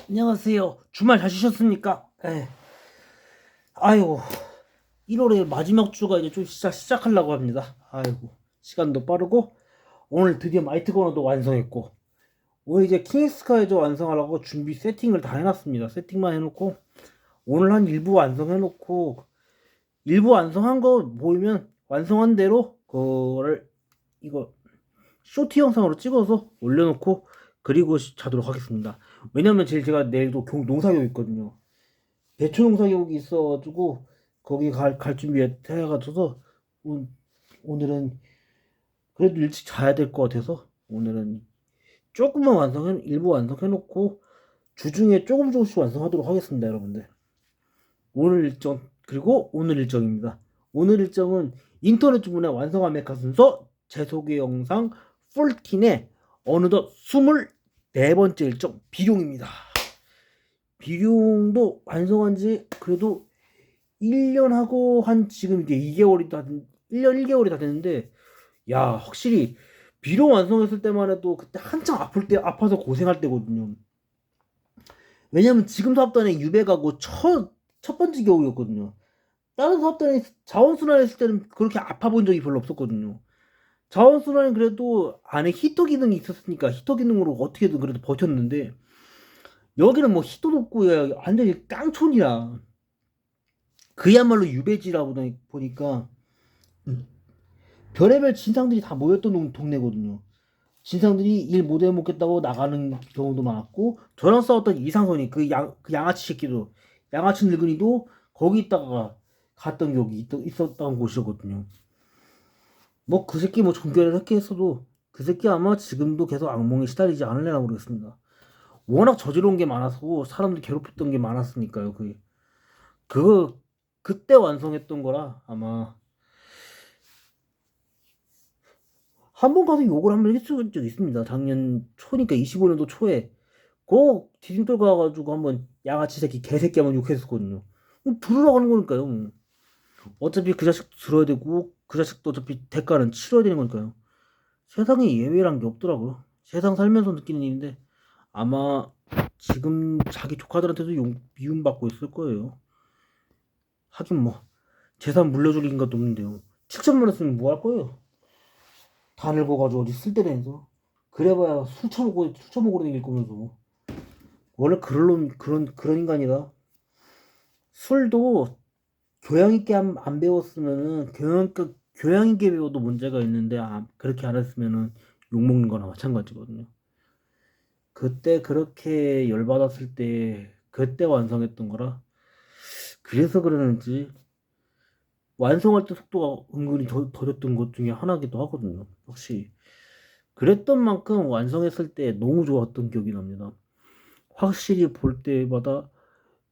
안녕하세요. 주말 잘 쉬셨습니까? 아이고, 1월의 마지막 주가 이제 좀 시작하려고 합니다. 아이고, 시간도 빠르고, 오늘 드디어 마이트 코너도 완성했고, 오늘 이제 킹스카이저 완성하려고 준비 세팅을 다 해놨습니다. 세팅만 해놓고, 오늘 한 일부 완성해놓고, 일부 완성한 거 보이면 완성한 대로, 그거를, 이거, 쇼트 영상으로 찍어서 올려놓고, 그리고 자도록 하겠습니다. 왜냐면 제가 내일도 농사교육 있거든요. 배추 농사교육이 있어가지고 거기 갈 준비 해가지고서 오늘은 그래도 일찍 자야 될 것 같아서 오늘은 조금만 일부 완성해놓고 주중에 조금씩 완성하도록 하겠습니다, 여러분들. 오늘 일정, 그리고 오늘 일정입니다. 오늘 일정은 인터넷 주문에 완성한 메카 순서 재소개 영상 풀틴의 어느덧 24번째 일정 비룡입니다. 비룡도 완성한 지 그래도 1년 하고 한 지금 이제 2개월이 다 1년 1개월이 다 됐는데, 야, 확실히 비룡 완성했을 때만 해도 그때 한창 아파서 고생할 때거든요. 왜냐면 지금 사업단에 유배가고 첫 번째 겨울이었거든요. 다른 사업단에 자원순환 했을 때는 그렇게 아파 본 적이 별로 없었거든요. 자원순환은 그래도 안에 히터 기능이 있었으니까 히터 기능으로 어떻게든 그래도 버텼는데, 여기는 뭐 히터도 없고 완전히 깡촌이야. 그야말로 유배지라 보니까 별의별 진상들이 다 모였던 동네거든요. 진상들이 일 못해 먹겠다고 나가는 경우도 많았고, 저랑 싸웠던 이상선이 그 양아치 새끼도, 양아치 늙은이도 거기 있다가 갔던 기억이 있었던 곳이었거든요. 뭐 그 새끼 뭐 종결을 했게 했어도 그 새끼 아마 지금도 계속 악몽에 시달리지 않을래나 모르겠습니다. 워낙 저지러운 게 많아서 사람들 괴롭혔던 게 많았으니까요. 그거 그때 완성했던 거라 아마 한 번 가서 욕을 한 번 했을 적 있습니다. 작년 초니까 25년도 초에 디딤돌 가가지고 한번 양아치 새끼 개새끼 한번 욕했었거든요. 들으러 가는 거니까요. 어차피 그 자식 들어야 되고 그 자식도 어차피 대가는 치러야 되는 거니까요. 세상에 예외란 게 없더라고요. 세상 살면서 느끼는 일인데 아마 지금 자기 조카들한테도 미움받고 있을 거예요. 하긴 뭐 재산 물려줄 인것도 없는데요. 7천만 원 쓰면 뭐 할 거예요? 다 늙어가지고 어디 쓸데없어. 그래봐야 술 처먹으러 다닐 거면서. 원래 그런 인간이다. 술도 교양 있게 안 배웠으면은 교양 있게 배워도 문제가 있는데 그렇게 안 했으면은 욕 먹는 거나 마찬가지거든요. 그때 그렇게 열받았을 때 그때 완성했던 거라. 그래서 그러는지 완성할 때 속도가 은근히 더뎠던 것 중에 하나기도 하거든요. 혹시 그랬던 만큼 완성했을 때 너무 좋았던 기억이 납니다. 확실히 볼 때마다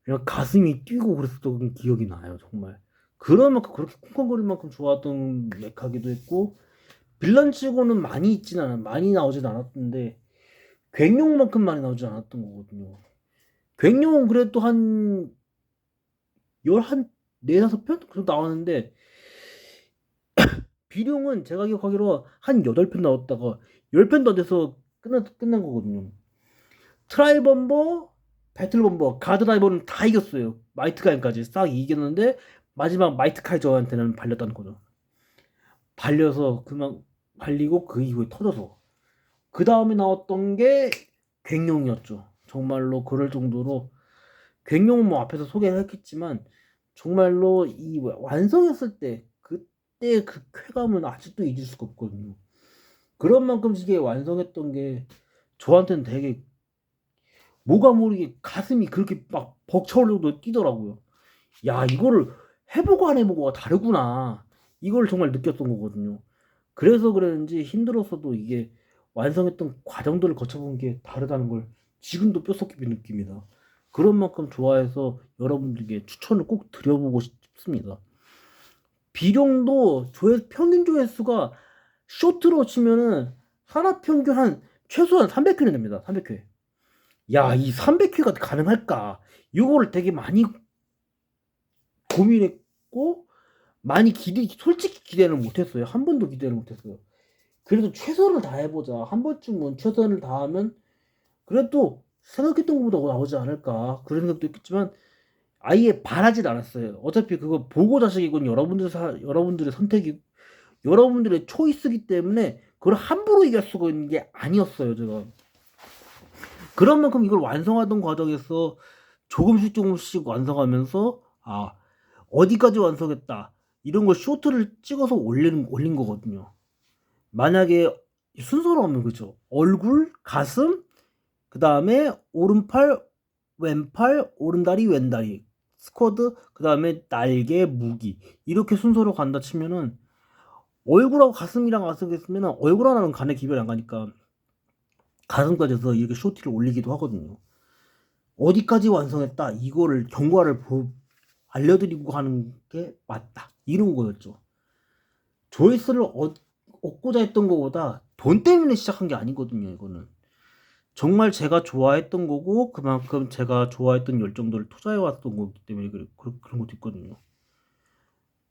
그냥 가슴이 뛰고 그랬었던 기억이 나요, 정말. 그런 만큼 그렇게 쿵쾅거릴 만큼 좋았던 메카기도 했고, 빌런 치고는 많이 나오진 않았는데, 괭룡만큼 많이 나오진 않았던 거거든요. 괭룡은 그래도 한 4~5편? 그 정도 나왔는데, 비룡은 제가 기억하기로 한 8편 나왔다가 10편도 안 돼서 끝난 거거든요. 트라이범버, 배틀범버, 가드라이버는 다 이겼어요. 마이트카인까지 싹 이겼는데 마지막 마이트카이저한테는 발렸다는 거죠. 발려서 그만 발리고 그 이후에 터져서 그 다음에 나왔던 게 괭룡이었죠. 정말로 그럴 정도로 괭룡은 뭐 앞에서 소개를 했겠지만 정말로 이 완성했을 때 그때 그 쾌감은 아직도 잊을 수가 없거든요. 그런 만큼 이게 완성했던 게 저한테는 되게 뭐가 모르게 가슴이 그렇게 막 벅차오르고 뛰더라고요. 야, 이거를 해보고 안 해보고가 다르구나. 이걸 정말 느꼈던 거거든요. 그래서 그랬는지 힘들었어도 이게 완성했던 과정들을 거쳐본 게 다르다는 걸 지금도 뼛속깊이 느낍니다. 그런 만큼 좋아해서 여러분들께 추천을 꼭 드려보고 싶습니다. 비룡도 평균 조회수가 쇼트로 치면은 하나 평균 최소한 300회는 됩니다. 300회. 야, 이 300회가 가능할까? 이거를 되게 많이 고민했고, 솔직히 기대는 못했어요. 한 번도 기대를 못했어요. 그래도 최선을 다해보자. 한 번쯤은 최선을 다하면, 그래도 생각했던 것보다 나오지 않을까 그런 생각도 했겠지만 아예 바라진 않았어요. 어차피 그거 보고 자식이건 여러분들의 선택이 여러분들의 초이스기 때문에 그걸 함부로 얘기할 수가 있는 게 아니었어요, 제가. 그런 만큼 이걸 완성하던 과정에서 조금씩 조금씩 완성하면서 어디까지 완성했다 이런 걸 쇼트를 찍어서 올린 거거든요. 만약에 순서로 하면 그죠. 얼굴, 가슴, 그 다음에 오른팔, 왼팔, 오른다리, 왼다리, 스쿼드, 그 다음에 날개, 무기 이렇게 순서로 간다 치면은 얼굴하고 가슴이랑 완성했으면 얼굴 하나는 간에 기별이 안 가니까 가슴까지 해서 이렇게 쇼티를 올리기도 하거든요. 어디까지 완성했다 이거를 경과를 알려드리고 하는 게 맞다 이런 거였죠. 조회수를 얻고자 했던 것보다 돈 때문에 시작한 게 아니거든요. 이거는 정말 제가 좋아했던 거고 그만큼 제가 좋아했던 열정도를 투자해왔던 거기 때문에 그런 것도 있거든요.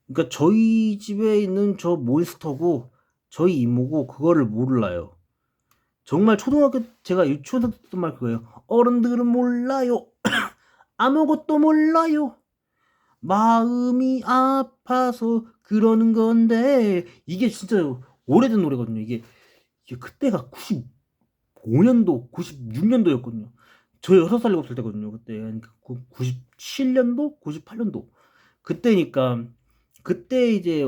그러니까 저희 집에 있는 저 몬스터고 저희 이모고 그거를 몰라요. 정말 초등학교 제가 유치원에서 듣던 말 그거예요. 어른들은 몰라요. 아무것도 몰라요. 마음이 아파서 그러는 건데 이게 진짜 오래된 노래거든요. 이게 그때가 95년도, 96년도였거든요. 저 6살 7살 때거든요. 그때 그러니까 97년도, 98년도 그때니까 그때 이제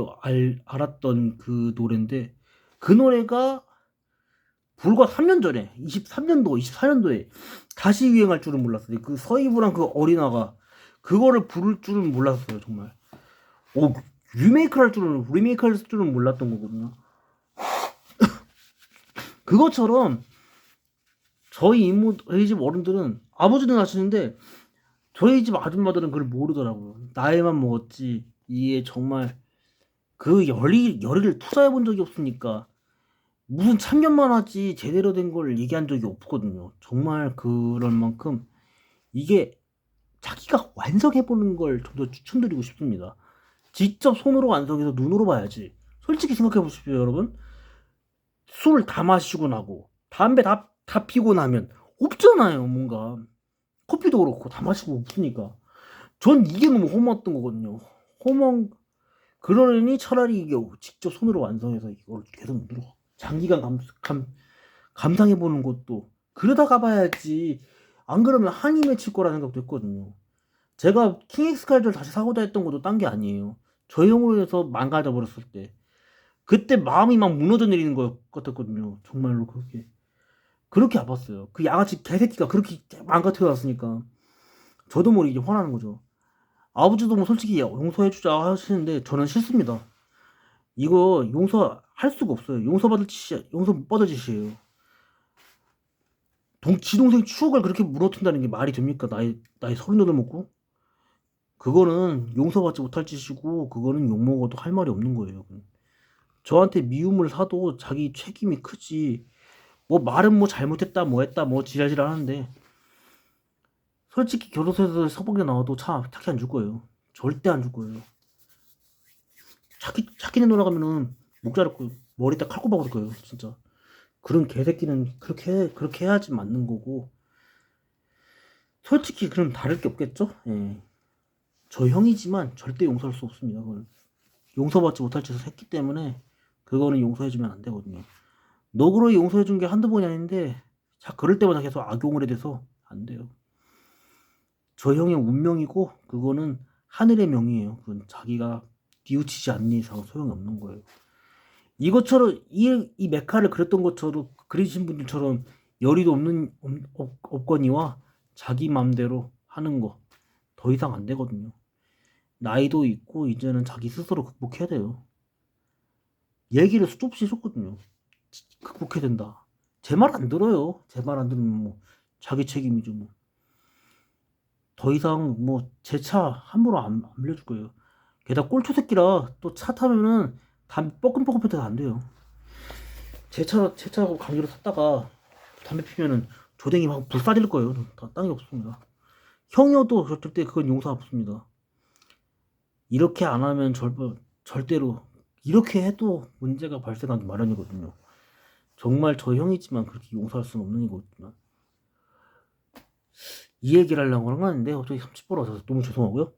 알았던 그 노래인데 그 노래가 불과 3년 전에 23년도, 24년도에 다시 유행할 줄은 몰랐어요. 그 서희부랑 그 어린아가 그거를 부를 줄은 몰랐어요. 정말. 리메이크 할 줄은 몰랐던 거거든요. 그것처럼 저희 집 어른들은 아버지는 아시는데 저희 집 아줌마들은 그걸 모르더라고요. 나이만 먹었지 이게 정말 그 열의를 투자해 본 적이 없으니까 무슨 참견만 하지 제대로 된 걸 얘기한 적이 없거든요. 정말 그럴 만큼 이게 자기가 완성해 보는 걸 좀 더 추천드리고 싶습니다. 직접 손으로 완성해서 눈으로 봐야지. 솔직히 생각해 보십시오, 여러분. 술 다 마시고 나고 담배 다 피고 나면 없잖아요, 뭔가. 커피도 그렇고 다 마시고 없으니까. 전 이게 너무 허무했던 거거든요. 허무한 그러니 차라리 이게 직접 손으로 완성해서 이걸 계속 장기간 감상해 보는 것도 그러다가 봐야지. 안 그러면 한이 맺힐 거라는 생각도 했거든요. 제가 킹 엑스칼리를 다시 사고자 했던 것도 딴 게 아니에요. 저 형으로 해서 망가져 버렸을 때 그때 마음이 막 무너져 내리는 것 같았거든요. 정말로 그렇게 아팠어요. 그 양아치 개새끼가 그렇게 망가뜨려 놨으니까 저도 모르게 화나는 거죠. 아버지도 뭐 솔직히 용서해주자 하시는데 저는 싫습니다. 이거 용서할 수가 없어요. 용서 못 받을 짓이에요. 지동생 추억을 그렇게 무너뜨린다는 게 말이 됩니까? 나이 38 먹고? 그거는 용서받지 못할 짓이고 그거는 욕먹어도 할 말이 없는 거예요. 저한테 미움을 사도 자기 책임이 크지. 뭐 말은 뭐 잘못했다 뭐 했다 뭐 지랄지랄 하는데 솔직히 교도소에서 서방에 나와도 차 타키 안 줄 거예요. 절대 안 줄 거예요. 차키는 돌아가면은 목 자르고 머리에다 칼 꼽아버릴 거예요. 진짜. 그런 개새끼는 그렇게 해야지 맞는 거고. 솔직히 그럼 다를 게 없겠죠? 예. 저 형이지만 절대 용서할 수 없습니다. 그건. 용서받지 못할 짓을 했기 때문에 그거는 용서해주면 안 되거든요. 너그러이 용서해준 게 한두 번이 아닌데 그럴 때마다 계속 악용을 해대서 안 돼요. 저 형의 운명이고 그거는 하늘의 명이에요. 그건 자기가 뉘우치지 않는 이상 소용이 없는 거예요. 이것처럼 이 메카를 그렸던 것처럼 그리신 분들처럼 열의도 없거니와 자기 맘대로 하는 거 더 이상 안 되거든요. 나이도 있고 이제는 자기 스스로 극복해야 돼요. 얘기를 수도 없이 해줬거든요. 극복해야 된다. 제 말 안 들어요. 제 말 안 들으면 뭐 자기 책임이죠 뭐. 더 이상 뭐 제 차 함부로 안 빌려줄 거예요. 게다가 꼴초 새끼라 또 차 타면은 담배 뻐끔뻐끔 펴도 안 돼요. 제 차하고 강제로 탔다가 담배 피면은 조댕이 막 불사질 거예요. 다 딴 게 없습니다. 형이어도 절대 그건 용서 없습니다. 이렇게 안 하면 절대로 이렇게 해도 문제가 발생하기 마련이거든요. 정말 저 형이지만 그렇게 용서할 수는 없는 거거든요. 이 얘기를 하려고 하는 건 아닌데 갑자기 30분 와서 너무 죄송하고요.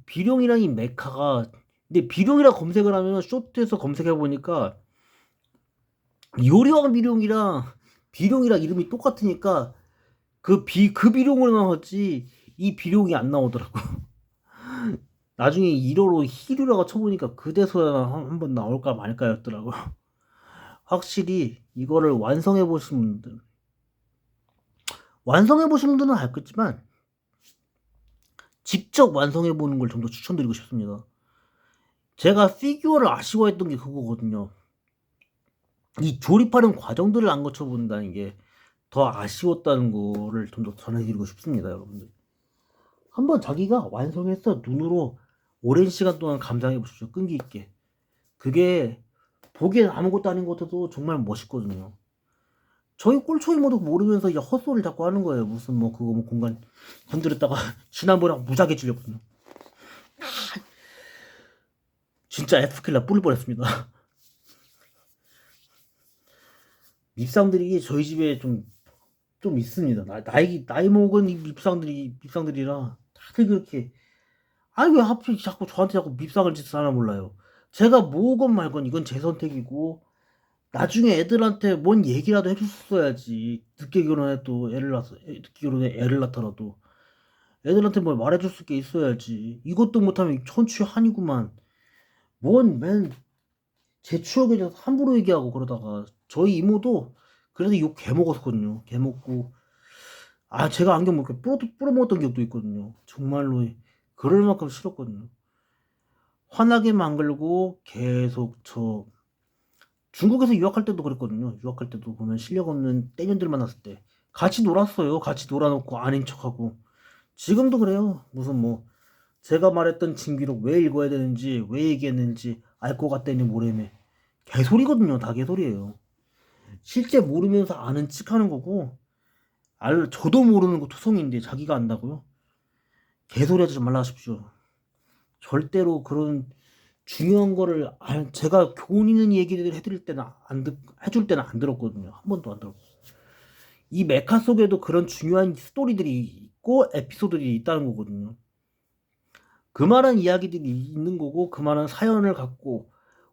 비룡이랑 이 메카가, 근데 비룡이라 검색을 하면 쇼트에서 검색해 보니까 요리왕 비룡이랑 이름이 똑같으니까 그 비룡으로 나왔지 이 비룡이 안 나오더라고. 나중에 1호로 히류라고 쳐보니까 그대서야 한번 나올까 말까였더라고. 확실히 이거를 완성해 보신 분들은 알겠지만 직접 완성해 보는 걸 좀 더 추천드리고 싶습니다. 제가 피규어를 아쉬워했던 게 그거거든요. 이 조립하는 과정들을 안 거쳐본다는 게 더 아쉬웠다는 거를 좀 더 전해드리고 싶습니다, 여러분들. 한번 자기가 완성해서 눈으로 오랜 시간 동안 감상해 보십시오. 끈기 있게. 그게 보기엔 아무것도 아닌 것 같아도 정말 멋있거든요. 저희 꼴초이 모두 모르면서 이제 헛소리를 자꾸 하는 거예요. 무슨 뭐 그거 뭐 공간 건드렸다가 지난번에 무작위 찔렸거든요. 진짜 F킬라 뿌릴 뻔했습니다. 밉상들이 저희 집에 좀 있습니다. 나이 먹은 이 밉상들이라 다들 그렇게. 아니 왜 하필 저한테 자꾸 밉상을 짓을 하나 몰라요. 제가 뭐건 말건 이건 제 선택이고 나중에 애들한테 뭔 얘기라도 해줬어야지. 늦게 결혼해 애를 낳더라도 애들한테 뭘 말해줄 게 있어야지. 이것도 못하면 천추한이구만. 뭔 제 추억에 대해서 함부로 얘기하고 그러다가 저희 이모도 그래서 욕 개먹었거든요. 개먹고 제가 안경 뭐 이렇게 뿌려먹었던 기억도 있거든요. 정말로 그럴 만큼 싫었거든요. 화나게 만들고 계속 중국에서 유학할 때도 그랬거든요. 유학할 때도 보면 실력 없는 떼년들 만났을 때 같이 놀았어요. 같이 놀아놓고 아닌 척하고. 지금도 그래요. 무슨 뭐 제가 말했던 진기록 왜 읽어야 되는지 왜 얘기했는지 알 것 같다니 모래매. 개소리거든요. 다 개소리예요. 실제 모르면서 아는 척하는 거고 저도 모르는 거 투성인데 자기가 안다고요? 개소리 하지 말라 하십시오. 절대로 그런 중요한 거를 제가 교훈 있는 얘기를 해줄 때는 안 들었거든요. 한 번도 안 들었고. 이 메카 속에도 그런 중요한 스토리들이 있고 에피소드들이 있다는 거거든요. 그만한 이야기들이 있는 거고 그만한 사연을 갖고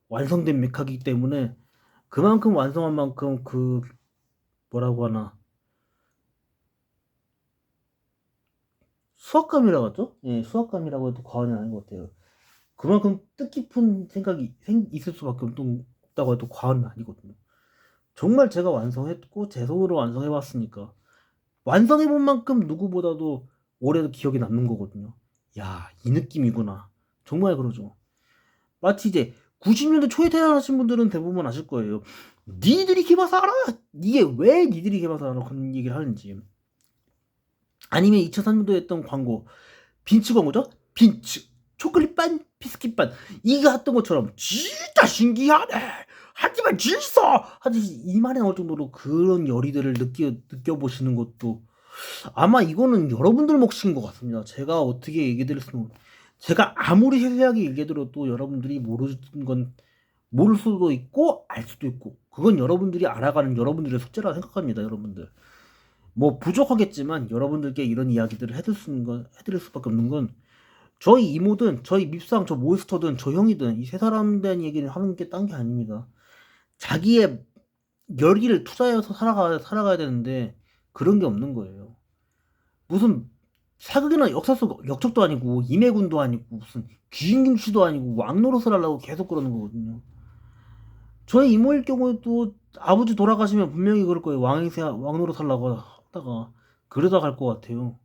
완성된 메카이기 때문에 그만큼 완성한 만큼 뭐라고 하나 수학감이라고 하죠? 예, 수학감이라고 해도 과언이 아닌 것 같아요. 그만큼 뜻깊은 생각이 있을 수밖에 없다고 해도 과언은 아니거든요. 정말 제가 완성했고 제 손으로 완성해봤으니까 완성해본 만큼 누구보다도 오래도 기억에 남는 거거든요. 야, 이 느낌이구나. 정말 그러죠. 마치 이제 90년대 초에 태어나신 분들은 대부분 아실 거예요. 니들이 개봐서 알아! 이게 왜 니들이 개봐서 알아? 그런 얘기를 하는지. 아니면 2003년도에 했던 광고, 빈츠 광고죠? 빈츠 초콜릿반 비스킷반 이거 했던 것처럼 진짜 신기하네 하지만 질서 하듯이 이 말이 나올 정도로 그런 열의들을 느껴보시는 것도 아마 이거는 여러분들 몫인 것 같습니다. 제가 어떻게 얘기 드릴 수는 제가 아무리 세세하게 얘기 드려도 여러분들이 모를 수도 있고 알 수도 있고 그건 여러분들이 알아가는 여러분들의 숙제라 생각합니다. 여러분들 뭐 부족하겠지만 여러분들께 이런 이야기들을 해드릴 수밖에 없는 건 저희 이모든 저희 밉상 저 몬스터든 저 형이든 이 세 사람 대한 얘기를 하는 게 딴 게 아닙니다. 자기의 열기를 투자해서 살아가야 되는데 그런 게 없는 거예요. 무슨 사극이나 역사 속 역적도 아니고 임해군도 아니고 무슨 귀신김씨도 아니고 왕노릇을 하려고 계속 그러는 거거든요. 저희 이모일 경우에도 아버지 돌아가시면 분명히 그럴 거예요. 왕노릇 하려고 하다가 그러다 갈 것 같아요.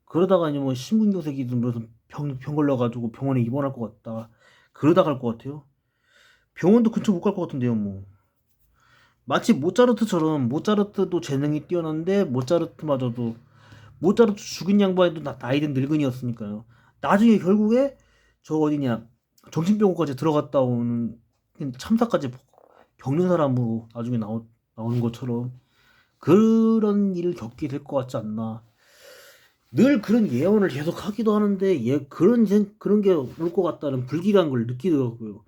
그러다가 이제 뭐 심근경색이든 무슨 병 걸려가지고 병원에 입원할 것 같다. 그러다 갈 것 같아요. 병원도 근처 못 갈 것 같은데요, 뭐. 마치 모차르트처럼 모차르트도 재능이 뛰어난데 모차르트 죽은 양반에도 나이든 늙은이였으니까요. 나중에 결국에 저 어디냐 정신병원까지 들어갔다 오는 참사까지 겪는 사람으로 나중에 나오는 것처럼 그런 일을 겪게 될 것 같지 않나. 늘 그런 예언을 계속 하기도 하는데 그런 게 올 것 같다는 불길한 걸 느끼더라고요.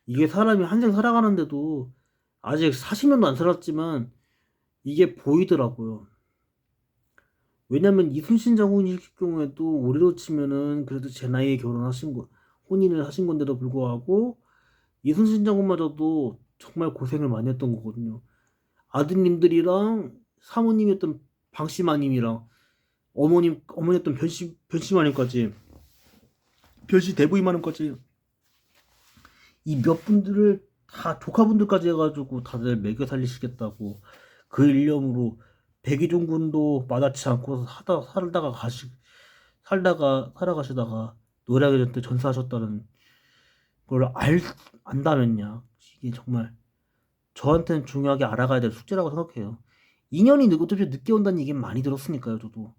이게 사람이 한생 살아가는데도 아직 40년도 안 살았지만 이게 보이더라고요. 왜냐면 이순신 장군일 경우에도 올해로 치면은 그래도 제 나이에 결혼하신 거, 혼인을 하신 건데도 불구하고 이순신 장군마저도 정말 고생을 많이 했던 거거든요. 아드님들이랑 사모님이었던 방씨마님이랑 어머니였던 변씨마님까지, 변씨 대부이마님까지 이 몇 분들을 다 조카분들까지 해가지고 다들 먹여 살리시겠다고 그 일념으로 백의종군도 마다치 않고 살아가시다가 노량해전 때 전사하셨다는 걸 안다면야 이게 정말 저한테는 중요하게 알아가야 될 숙제라고 생각해요. 인연이 어차피 늦게 온다는 얘기 많이 들었으니까요. 저도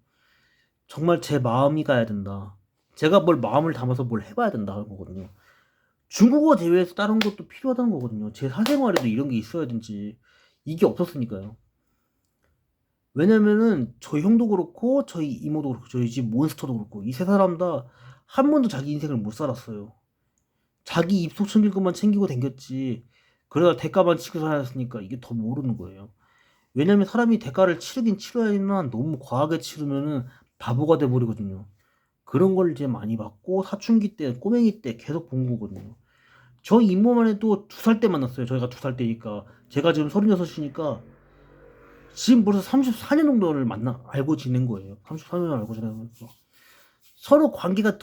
정말 제 마음이 가야 된다. 제가 뭘 마음을 담아서 뭘 해봐야 된다 하는 거거든요. 중국어 제외해서 다른 것도 필요하다는 거거든요. 제 사생활에도 이런 게 있어야 되지. 이게 없었으니까요. 왜냐면은 저희 형도 그렇고 저희 이모도 그렇고 저희 집 몬스터도 그렇고 이 세 사람 다 한 번도 자기 인생을 못 살았어요. 자기 입속 챙길 것만 챙기고 댕겼지. 그러다 대가만 치고 살았으니까 이게 더 모르는 거예요. 왜냐면 사람이 대가를 치르긴 치러야지만 너무 과하게 치르면은 바보가 돼버리거든요. 그런 걸 이제 많이 받고 사춘기 때 꼬맹이 때 계속 본 거거든요. 저 이모만 해도 2살 때 만났어요. 저희가 2살 때니까. 제가 지금 36이니까 지금 벌써 34년 정도를 알고 지낸 거예요. 34년을 알고 지내면서. 서로 관계가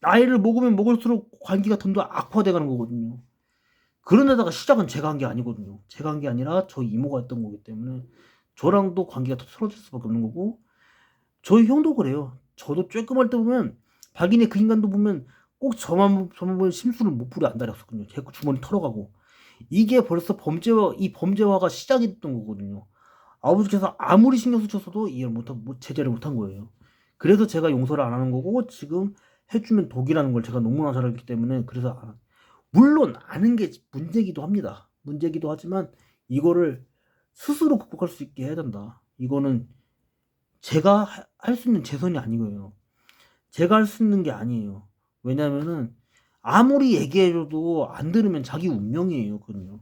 나이를 먹으면 먹을수록 관계가 더 악화돼 가는 거거든요. 그런데다가 시작은 제가 한 게 아니거든요. 제가 한 게 아니라 저희 이모가 했던 거기 때문에 저랑도 관계가 더 틀어질 수밖에 없는 거고, 저희 형도 그래요. 저도 쬐끔할 때 보면, 박인의 그 인간도 보면 꼭 저만 보면 심술을 못 부려 안달이었거든요. 제 주머니 털어가고. 이게 벌써 이 범죄화가 시작이 됐던 거거든요. 아버지께서 아무리 신경 쓰셨어도 제재를 못한 거예요. 그래서 제가 용서를 안 하는 거고, 지금 해주면 독이라는 걸 제가 너무나 잘 알기 때문에, 물론 아는 게 문제기도 합니다. 문제기도 하지만 이거를 스스로 극복할 수 있게 해야 된다. 이거는 제가 할 수 있는 재선이 아니고요. 제가 할 수 있는 게 아니에요. 왜냐면은 아무리 얘기해줘도 안 들으면 자기 운명이에요. 그건요.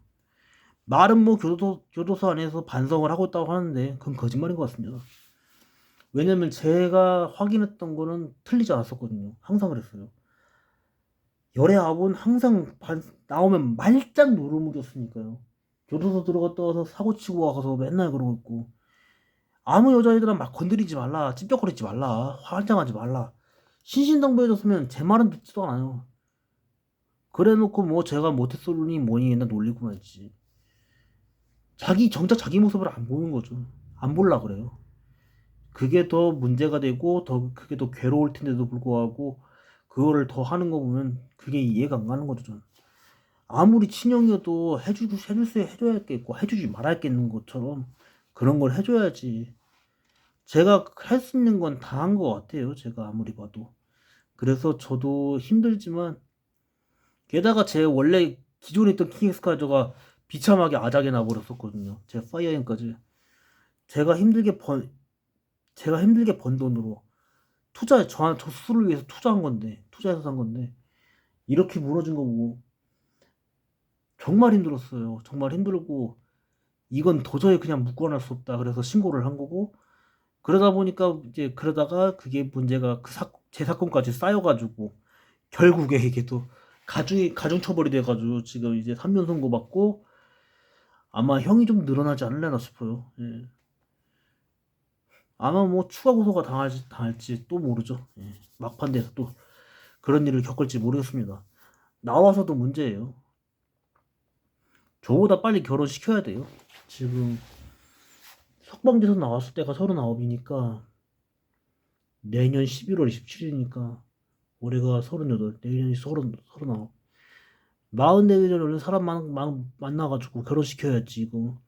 말은 뭐 교도소 안에서 반성을 하고 있다고 하는데 그건 거짓말인 것 같습니다. 왜냐면 제가 확인했던 거는 틀리지 않았었거든요. 항상 그랬어요. 열애 아본 항상 나오면 말짱 노루묵이었으니까요. 교도소 들어갔다 와서 사고 치고 와서 맨날 그러고 있고, 아무 여자애들은 막 건드리지 말라, 찝쩍거리지 말라, 화장하지 말라, 신신당부해줬으면 제 말은 듣지도 않아요. 그래놓고 뭐 제가 모태솔로니 뭐니 옛날 놀리고 말지. 정작 자기 모습을 안 보는 거죠. 안 볼라 그래요. 그게 더 문제가 되고 그게 더 괴로울 텐데도 불구하고 그거를 더 하는 거 보면 그게 이해가 안 가는 거죠. 저는. 아무리 친형이어도 해줘야 할 게 있고 해주지 말아야 할 게 있는 것처럼 그런 걸 해줘야지. 제가 할 수 있는 건 다 한 것 같아요. 제가 아무리 봐도. 그래서 저도 힘들지만, 게다가 제 원래 기존에 있던 킹스카저가 비참하게 아작에 나버렸었거든요. 제 파이어엠까지. 제가 힘들게 번 제가 힘들게 번 돈으로 저 스스로를 위해서 투자해서 산 건데 이렇게 무너진 거 보고 정말 힘들었어요. 정말 힘들고 이건 도저히 그냥 묶어낼 수 없다. 그래서 신고를 한 거고, 그러다 보니까 이제 그러다가 그게 문제가 제 사건까지 쌓여가지고 결국에 이게 또 가중 처벌이 돼가지고 지금 이제 3년 선고 받고 아마 형이 좀 늘어나지 않을려나 싶어요. 예. 아마 뭐 추가 고소가 당할지 또 모르죠. 예. 막판에서 또 그런 일을 겪을지 모르겠습니다. 나와서도 문제예요. 저보다 빨리 결혼시켜야 돼요. 지금 석방돼서 나왔을 때가 39이니까 내년 11월 27일이니까 올해가 38, 내년이 39. 40 되기 전에 원래 사람 만나가지고 결혼시켜야지 이거.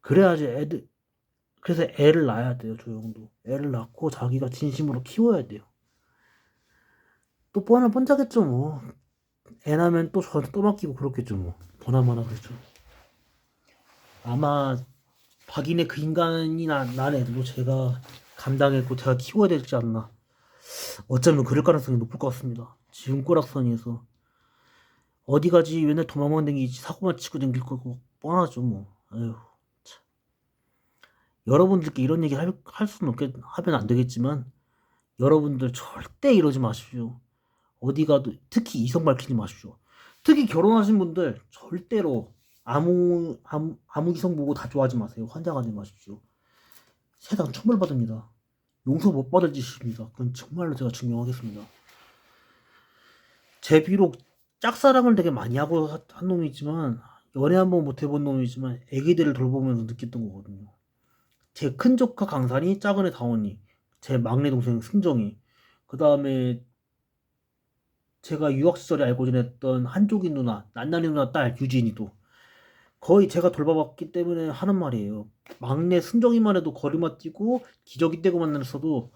그래야지 그래서 애를 낳아야 돼요. 저 형도 애를 낳고 자기가 진심으로 키워야 돼요. 또 뻔한 뻔짜겠죠 뭐. 애 낳으면 또 저한테 또 맡기고 그렇겠죠 뭐. 보나마나 그렇죠. 아마 박인의 그 인간이 난 애도 제가 감당했고 제가 키워야 되지 않나. 어쩌면 그럴 가능성이 높을 것 같습니다. 지금 꼬락서니에서 어디 가지 맨날 도망만 댕기지 사고만 치고 댕길 거고 뻔하죠 뭐. 에휴. 여러분들께 이런 얘기 할 수는 하면 안 되겠지만 여러분들 절대 이러지 마십시오. 어디 가도 특히 이성 밝히지 마십시오. 특히 결혼하신 분들 절대로 아무 이성 보고 다 좋아하지 마세요. 환장하지 마십시오. 세상 천벌받습니다. 용서 못 받을 짓입니다. 그건 정말로 제가 증명하겠습니다. 제 비록 짝사랑을 되게 많이 하고 한 놈이지만 연애 한번 못 해본 놈이지만 애기들을 돌보면서 느꼈던 거거든요. 제 큰 조카 강산이, 작은 애 다원이, 제 막내 동생 승정이, 그 다음에 제가 유학 시절에 알고 지냈던 한쪽인 누나, 난나리 누나 딸 유진이도 거의 제가 돌봐봤기 때문에 하는 말이에요. 막내 승정이만 해도 거리만 뛰고 기저귀 떼고 만났어도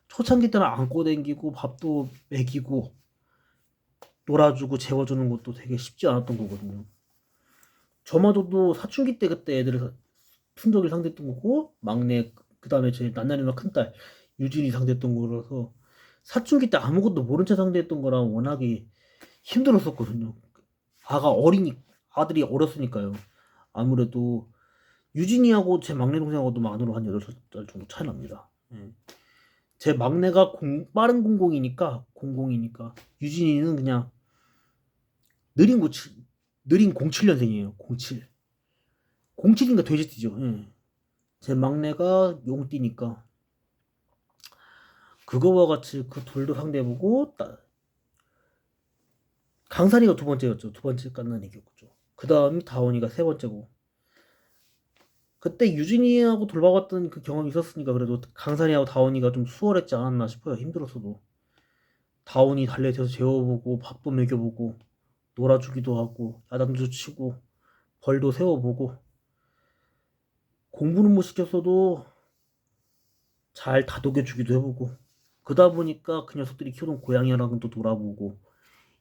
초창기 때는 안고 댕기고 밥도 먹이고 놀아주고 재워주는 것도 되게 쉽지 않았던 거거든요. 저마저도 사춘기 때 그때 애들을 승정이 상대했던 거고 막내 그 다음에 제 난나리 누나 큰딸 유진이 상대했던 거라서 사춘기 때 아무것도 모른 채 상대했던 거랑 워낙에 힘들었었거든요. 아들이 어렸으니까요. 아무래도 유진이하고 제 막내 동생하고도 만으로 한 8살 정도 차이 납니다. 제 막내가 빠른 00이니까 유진이는 그냥 느린 07년생이에요. 07. 07인가 돼지띠죠. 제 막내가 용띠니까 그거와 같이 그 둘도 상대해보고 강산이가 두 번째였죠. 두 번째 깐난 이겼죠. 그 다음이 다원이가 세 번째고 그때 유진이하고 돌봐봤던 그 경험이 있었으니까 그래도 강산이하고 다원이가 좀 수월했지 않았나 싶어요. 힘들었어도 다원이 달래서 재워보고 밥도 먹여보고 놀아주기도 하고 야단도 치고 벌도 세워보고 공부는 못 시켰어도 잘 다독여주기도 해보고 그러다 보니까 그 녀석들이 키우는 고양이랑은 또 놀아보고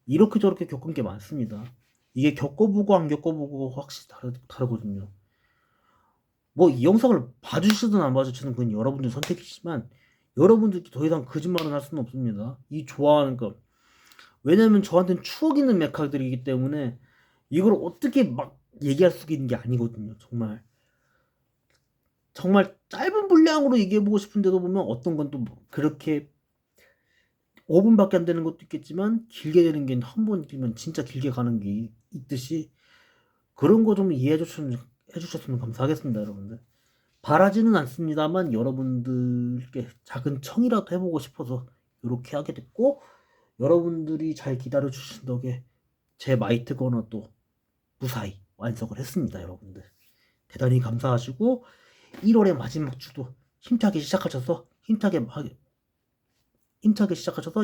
이렇게 저렇게 겪은 게 많습니다. 이게 겪어보고 안 겪어보고 확실히 다르거든요. 뭐 이 영상을 봐주시든 안 봐주시든 그건 여러분들 선택이지만 여러분들께 더 이상 거짓말은 할 수는 없습니다. 이 좋아하는 거 왜냐면 저한테는 추억 있는 메카들이기 때문에 이걸 어떻게 막 얘기할 수 있는 게 아니거든요. 정말 짧은 분량으로 얘기해보고 싶은데도 보면 어떤 건 또 그렇게 5분밖에 안 되는 것도 있겠지만 길게 되는 게 한 번 끼면 진짜 길게 가는 게 있듯이 그런 거 좀 이해해 주셨으면 감사하겠습니다. 여러분들 바라지는 않습니다만 여러분들께 작은 청이라도 해보고 싶어서 이렇게 하게 됐고 여러분들이 잘 기다려 주신 덕에 제 마이트 거너도 무사히 완성을 했습니다. 여러분들 대단히 감사하시고 1월의 마지막 주도 힘차게 시작하셔서 힘차게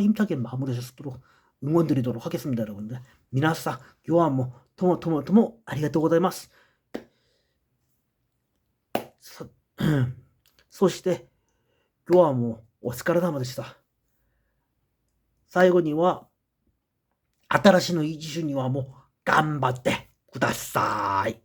힘차게 마무리하셨도록 응원드리도록 하겠습니다. 여러분들 미나사 요아모 토모 아리가또 고자이마스 そして今日はもうお疲れ様でした。最後には新しいの1週にはもう頑張ってください。